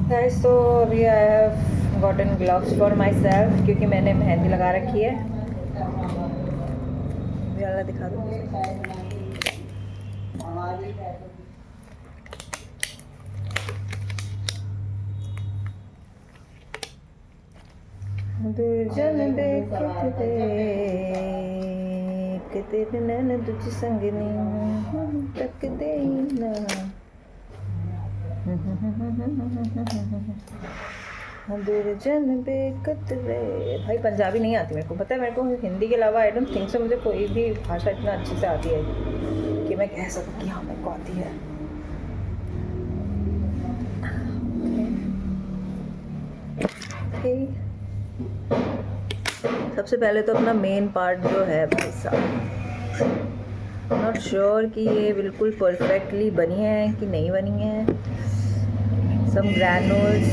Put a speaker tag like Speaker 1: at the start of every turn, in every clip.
Speaker 1: Guys, तो अभी I have gotten gloves for my self क्योंकि मैंने मेहंदी लगा रखी है। ये वाला दिखा दो दुर्जन देखते तेरे नैन तुझ संग नहीं तक दे ना। दुर्जन बेकतरे। भाई पंजाबी नहीं आती मेरे को, पता है मेरे को हिंदी के अलावा आई डोंट थिंक सो मुझे कोई भी भाषा इतना अच्छे से आती है कि मैं कह सकूँ कि हाँ मेरे को आती है। okay. सबसे पहले तो अपना मेन पार्ट जो है भाई साहब, नॉट श्योर कि ये बिल्कुल परफेक्टली बनी है कि नहीं बनी है। सम ग्रैनुल्स,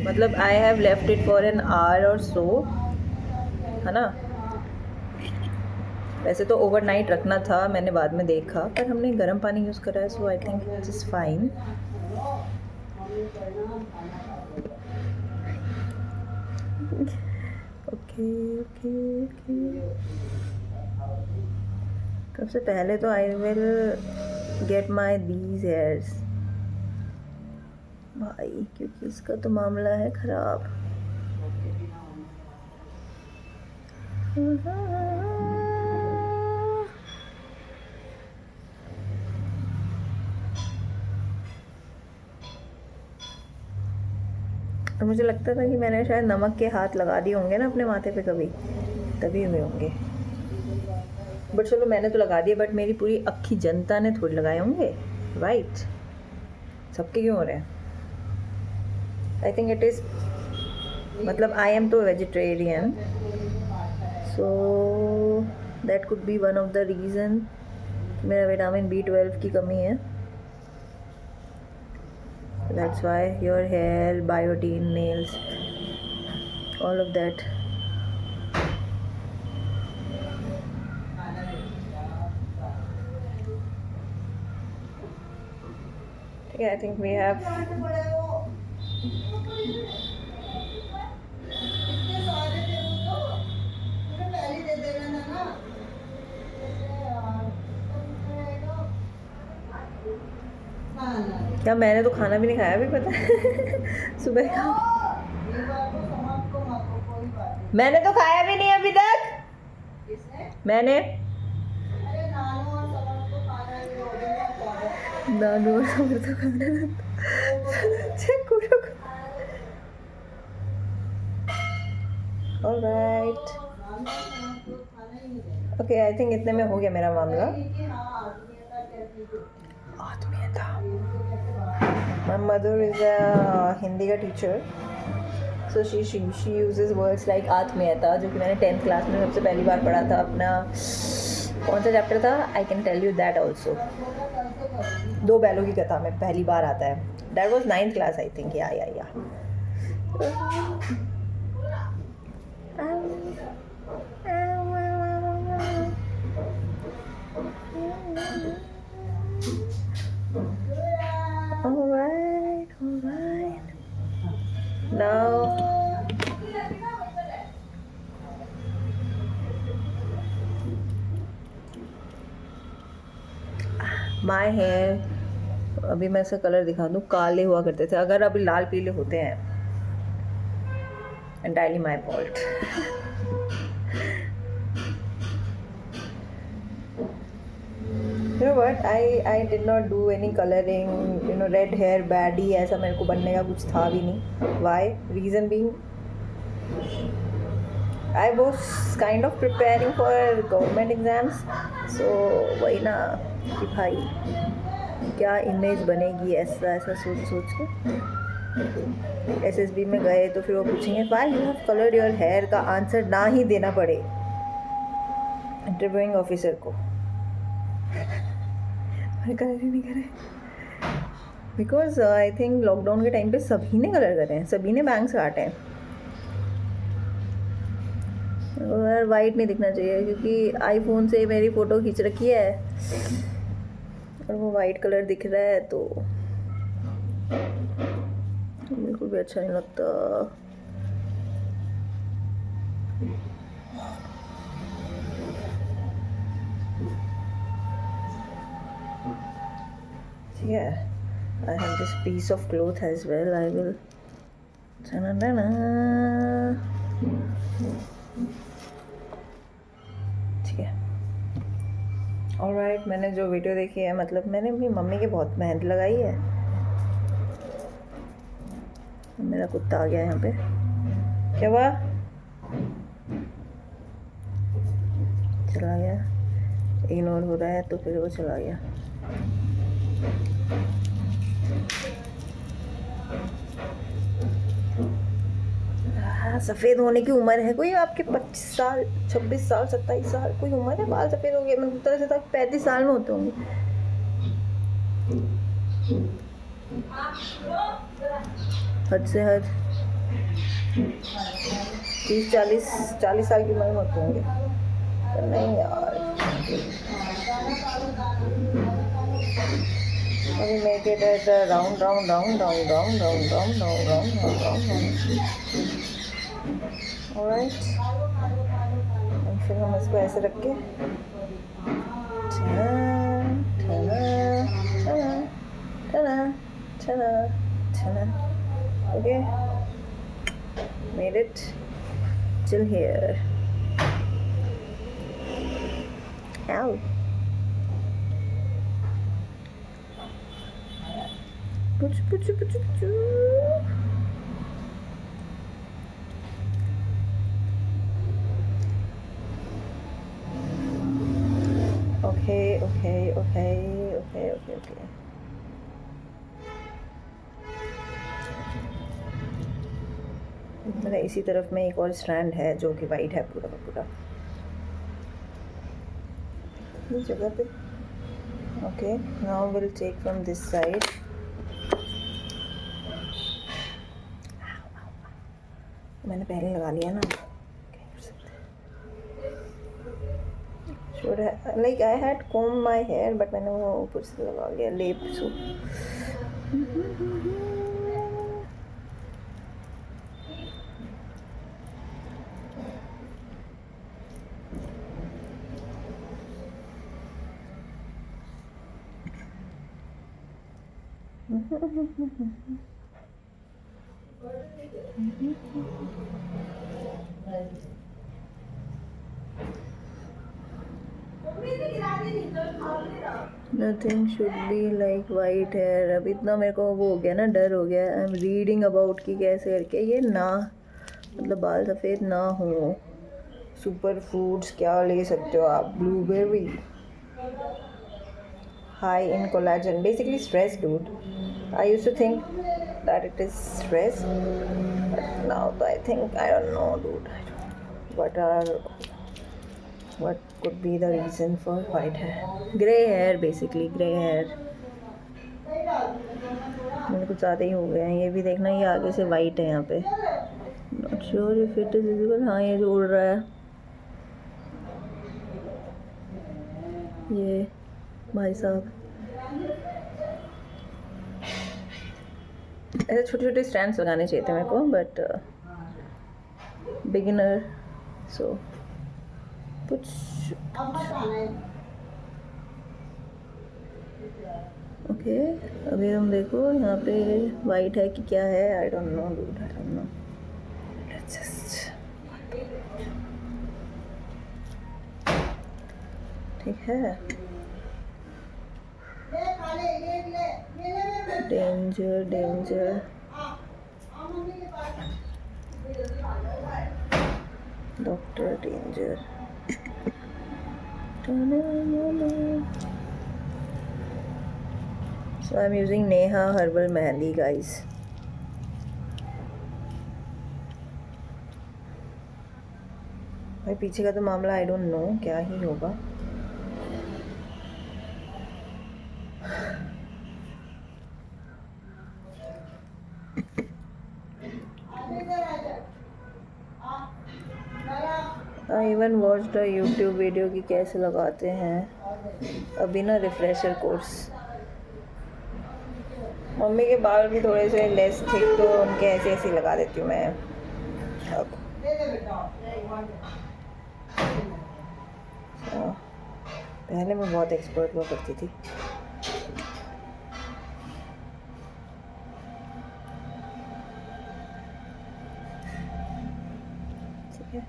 Speaker 1: मतलब I have left it for an hour और सो, है ना। वैसे तो ओवरनाइट रखना था, मैंने बाद में देखा, पर हमने गर्म पानी यूज़ करा है, so I think it is fine. Okay okay okay. सबसे पहले तो I will get my these hairs भाई, क्योंकि इसका तो मामला है ख़राब। और मुझे लगता था कि मैंने शायद नमक के हाथ लगा दिए होंगे ना अपने माथे पे कभी, तभी हुए होंगे। बट चलो मैंने तो लगा दिया, बट मेरी पूरी अक्खी जनता ने थोड़ी लगाए होंगे, राइट। सबके क्यों हो रहे हैं? आई थिंक इट इज़, मतलब आई एम तो vegetarian, so that could be one of the reason मेरा विटामिन B12 की कमी है। That's why your hair, biotin, nails, all of that. Yeah, I think we have. क्या मैंने तो खाना भी नहीं खाया अभी, पता है सुबह का। मैंने तो खाया भी नहीं अभी तक। मैंने नानू और समर तो खाना ऑलराइट। ओके, आई थिंक इतने में हो गया मेरा मामला। आत्मीयता। My mother is a Hindi का teacher, so she uses words like आत्मीयता, जो कि मैंने 10th क्लास में सबसे पहली बार पढ़ा था। अपना कौन सा चैप्टर था, I can tell you that also. 2 बैलों की कथा में पहली बार आता है। That was 9th class I think. या Alright. Now my hair, अभी मैं इसका कलर दिखा दूँ, काले हुआ करते थे, अगर अभी लाल पीले होते हैं, entirely my fault. You know what? I did not do any coloring. You know, red hair baddie ऐसा मेरे को बनने का कुछ था भी नहीं. Why? Reason being, I was kind of preparing for government exams. So वही ना कि भाई क्या इमेज बनेगी, ऐसा सोच के SSB में गए तो फिर वो पूछेंगे why you have coloured your hair, का आंसर ना ही देना पड़े इंटरव्यूइंग ऑफिसर को। कलर ही नहीं करे बिकॉज आई थिंक लॉकडाउन के टाइम पे सभी ने कलर करे हैं, सभी ने बैंग्स काटे हैं। और वाइट नहीं दिखना चाहिए क्योंकि आईफोन से मेरी फ़ोटो खींच रखी है और वो वाइट कलर दिख रहा है, तो बिल्कुल भी अच्छा नहीं लगता। Yeah, I have this piece of cloth as well. I will. ठीक है। ऑलराइट, मैंने जो वीडियो देखी है, मतलब मैंने अपनी मम्मी की बहुत मेहनत लगाई है। मेरा कुत्ता आ गया यहाँ पे। क्या हुआ? चला गया। इग्नोर हो रहा है तो फिर वो चला गया। सफ़ेद होने की उम्र है कोई आपके? 25 साल, 26 साल, 27 साल, कोई उम्र है बाल सफ़ेद हो गए? मेरे तरह से तक 35 साल में होते होंगे। हद से हद 30-40 साल की उम्र में होते होंगे। पर नहीं यार, अभी make it at round round round round round round round round round round round. Alright, फिर हम इसको ऐसे रख के okay, made it till here. Ow. Okay. मेरा इसी तरफ में एक और स्ट्रैंड है जो कि वाइट है पूरा का पूरा इस जगह पे। Okay, now will take from this side. मैंने पहले लगा लिया ना। Should like I had combed my hair, but मैंने वो ऊपर से लगा लिया लेप सो। Nothing should be like white hair। अब इतना मेरे को वो हो गया ना, डर हो गया। आई एम रीडिंग अबाउट कि कैसे करके ये ना, मतलब बाल सफ़ेद ना हो। सुपर फूड्स क्या ले सकते हो आप? Blueberry, high in collagen, basically stress dude. I used to think that it is stress, but now I think I don't know dude, what could be the reason for white hair? Grey hair, basically grey hair। मेरे कुछ ज़्यादा ही हो गए हैं। ये भी देखना, ये आगे से वाइट है यहाँ पे। Not sure if it is visible. हाँ, ये जो उड़ रहा है ये भाई साहब, ऐसे छोटे छोटे स्टैंड्स लगाने चाहिए थे मेरे को, बट बिगिनर सो कुछ। ओके, अभी हम देखो यहाँ पे वाइट है कि क्या है। I don't know dude, I don't know. Let's just, ठीक है। Danger danger, doctor danger. So I'm using Neha herbal mehndi guys। भाई पीछे का तो मामला आई डोंट नो क्या ही होगा। I even watched a YouTube video कि कैसे लगाते हैं, अभी ना रिफ्रेशर कोर्स। मम्मी के बाल भी थोड़े से लेस थिक, तो उनके ऐसे ऐसे लगा देती हूँ मैं अब। पहले मैं बहुत एक्सपर्ट हुआ करती थी। ठीक है,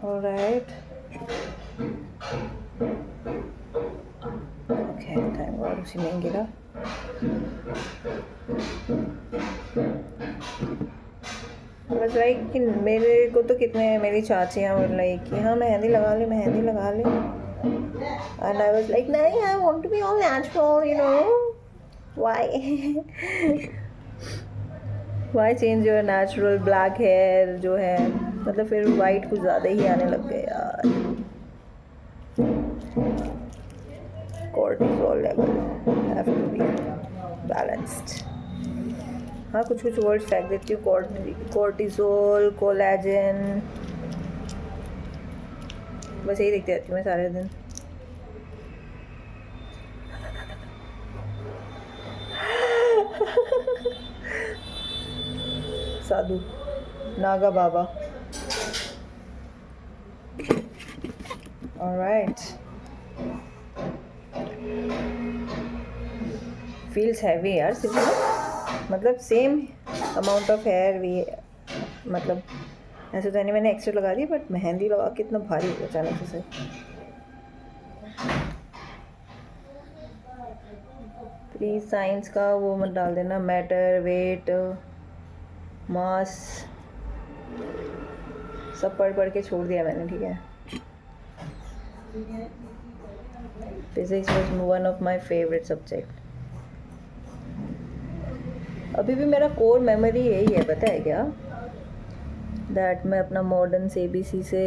Speaker 1: ऑलराइट, ओके, थैंक गॉड उसी में गिरा। बस लाइक कि मेरे को तो कितने मेरी चाचियाँ और लाइक कि हाँ मेहंदी लगा ले, मेहंदी लगा ले, एंड आई वाज लाइक नहीं, I want to be all natural, you know why why change your natural black hair जो है, मतलब फिर वाइट कुछ ज़्यादा ही आने लग गए यार। cortisol level have to be balanced। हाँ कुछ कुछ वर्ड्स फेंक देती हूँ, कोर्टिसोल, कोलेजन, बस यही देखती रहती हूँ मैं सारे दिन। साधु नागा बाबा, ऑलराइट, फील्स हैवी यार सिर्फ, मतलब सेम अमाउंट ऑफ हेयर भी, मतलब ऐसे तो नहीं मैंने एक्स्ट्रा लगा दी, बट मेहंदी लगा के इतना भारी हो अचानक से। प्लीज़ साइंस का वो मत डाल देना, मैटर, वेट, मास, सब पढ़ पढ़ के छोड़ दिया मैंने, ठीक है। Physics was one of my favourite subject. अभी भी मेरा कोर मेमोरी यही है, पता है क्या, दैट मैं अपना मॉडर्न ABC से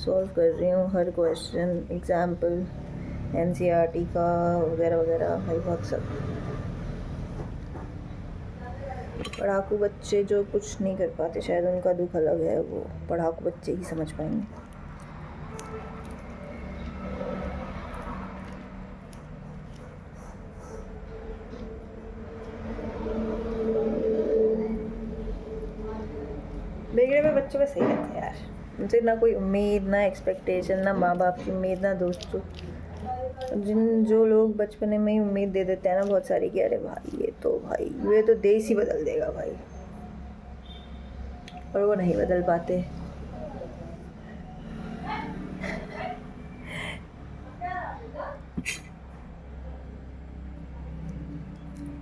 Speaker 1: सॉल्व कर रही हूँ हर क्वेश्चन, एग्जाम्पल NCERT का वगैरह वगैरह, भाई बहुत सब। पढ़ाकू बच्चे जो कुछ नहीं कर पाते, शायद उनका दुख अलग है, वो पढ़ाकू बच्चे ही समझ पाएंगे। बिगड़े हुए बच्चों का सही रहता है यार, उनसे ना कोई उम्मीद, ना एक्सपेक्टेशन, ना माँ बाप की उम्मीद, ना दोस्तों। जो लोग बचपन में ही उम्मीद दे देते हैं ना बहुत सारी कि अरे भाई ये तो देश ही बदल देगा भाई, और वो नहीं बदल पाते।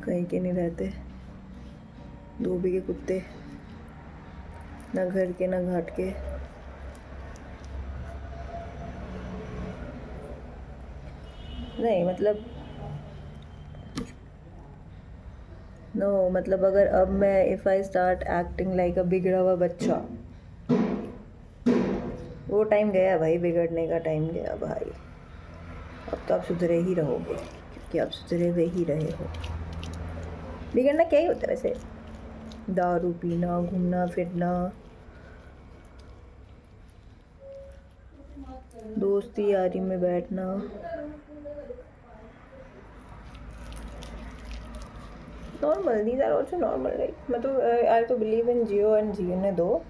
Speaker 1: कहीं के नहीं रहते, धोबी के कुत्ते, ना घर के ना घाट के। नहीं मतलब नो मतलब अगर अब मैं if I start acting like अ बिगड़ा हुआ बच्चा, वो टाइम गया भाई, बिगड़ने का टाइम गया भाई। अब तो आप सुधरे ही रहोगे, क्योंकि आप सुधरे हुए ही रहे हो। बिगड़ना क्या ही होता है वैसे, दारू पीना, घूमना फिरना, दोस्ती यारी में बैठना। Normal, these are also normal, like मैं तो आई तो बिलीव इन जियो एंड जीने दो,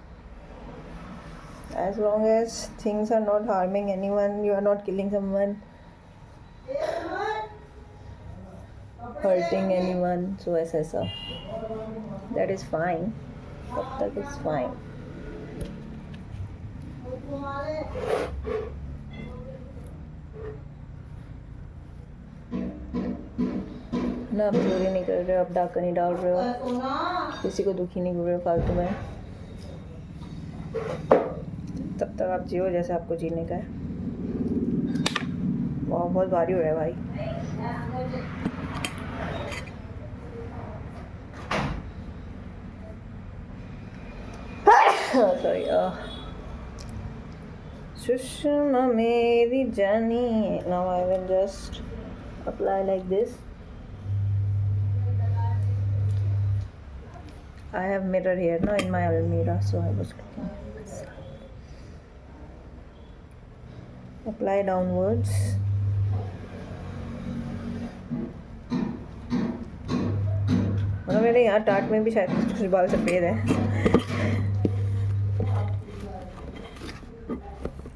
Speaker 1: as long as things are not harming anyone, you are not killing someone, hurting anyone, so ऐसा that is fine, तब तक it's fine। ना आप चोरी नहीं कर रहे हो, आप डाका नहीं डाल रहे हो, किसी को दुखी नहीं कर रहे हो फालतू में, तब तक आप जियो जैसे आपको जीने का है। बहुत भारी हो रहा है भाई। सॉरी, सुषमा मेरी जानी, now I will just apply like this. I have mirror here now in my almirah, so I was looking. Apply downwards. मतलब मेरे यहाँ टाट में भी शायद कुछ बाल सफ़ेद है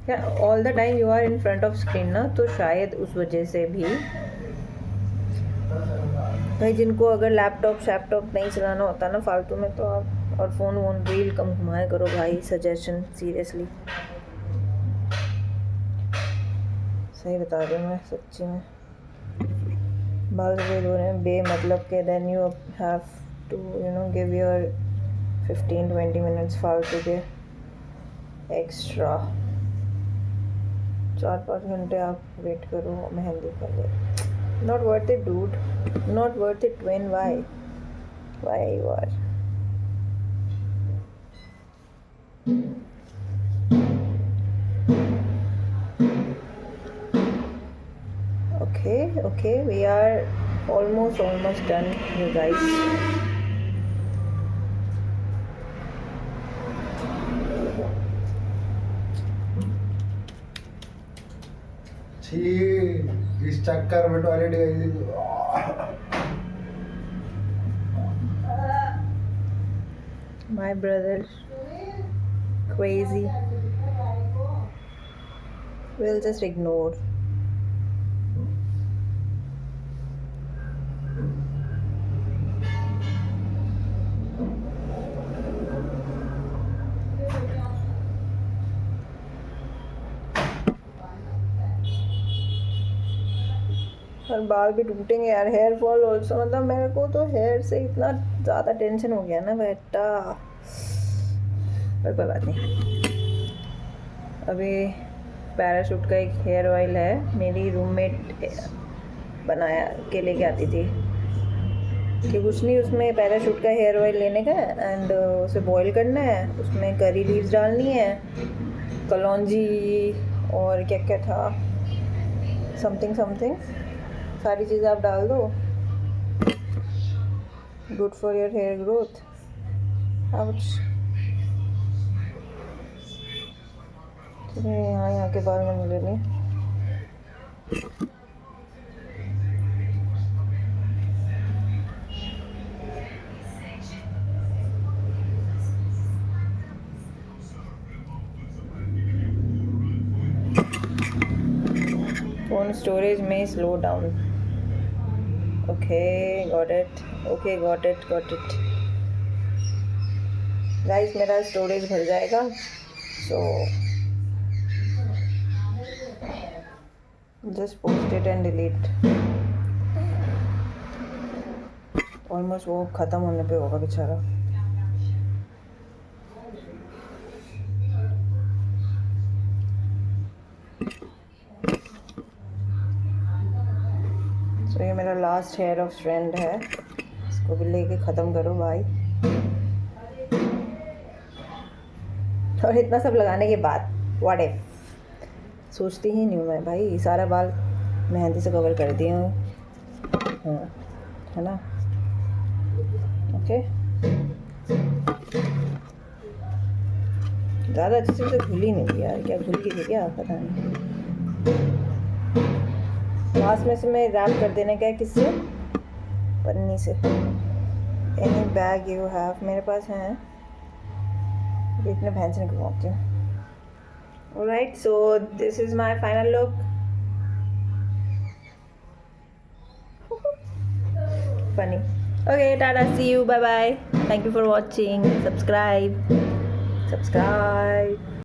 Speaker 1: क्या all the time you are in front of screen ना, तो शायद उस वजह से भी भाई जिनको अगर लैपटॉप नहीं चलाना होता ना फालतू में, तो आप और फ़ोन वोन रील कम घुमाया करो भाई, सजेशन सीरियसली सही बता रही हूँ मैं, सच्ची में बाल सफ़ेद हो रहे हैं बेमतलब के, then you have to give your 15-20 minutes फालतू के एक्स्ट्रा, 4-5 घंटे आप वेट करो मेहंदी के लिए. Not worth it dude, not worth it. When why you are okay, we are almost done, you guys.
Speaker 2: इस चक्कर में टॉयलेट गई.
Speaker 1: My brother crazy. We'll just ignore. और बाल भी टूटेंगे यार, हेयर फॉल ऑल्सो, मतलब मेरे को तो हेयर से इतना ज़्यादा टेंशन हो गया ना बेटा, पर कोई बात नहीं. अभी पैराशूट का एक हेयर ऑयल है, मेरी रूममेट बनाया के लेके आती थी कि कुछ नहीं, उसमें पैराशूट का हेयर ऑयल लेने का है एंड उसे बॉईल करना है, उसमें करी लीव्स डालनी है, कलौंजी और क्या क्या था, समथिंग सारी चीज़ें आप डाल दो, good for your hair growth. यहाँ के बाल में मिले नहीं. फोन स्टोरेज में slow down. Okay got it. Guys मेरा स्टोरेज भर जाएगा, so just post it and delete. Almost वो ख़त्म होने पे होगा बेचारा. तो ये मेरा लास्ट हेयर ऑफ स्ट्रैंड है, इसको भी लेके ख़त्म करो भाई. और इतना सब लगाने के बाद व्हाट इफ, सोचती ही नहीं हूँ मैं भाई, सारा बाल मेहंदी से कवर कर दिए हूँ, है ना. ओके ज़्यादा अच्छे से घुल ही नहीं थी यार, क्या घुल गई थी क्या पता नहीं. लास्ट में से मैं रैप कर देने का है, किससे, पन्नी से. एनी बैग यू हैव, मेरे पास है, इतने भैंस नहीं घुमाती हूँ. Alright, so this is my final look. Funny. Okay, Tata, see you, bye bye. Thank you for watching. Subscribe.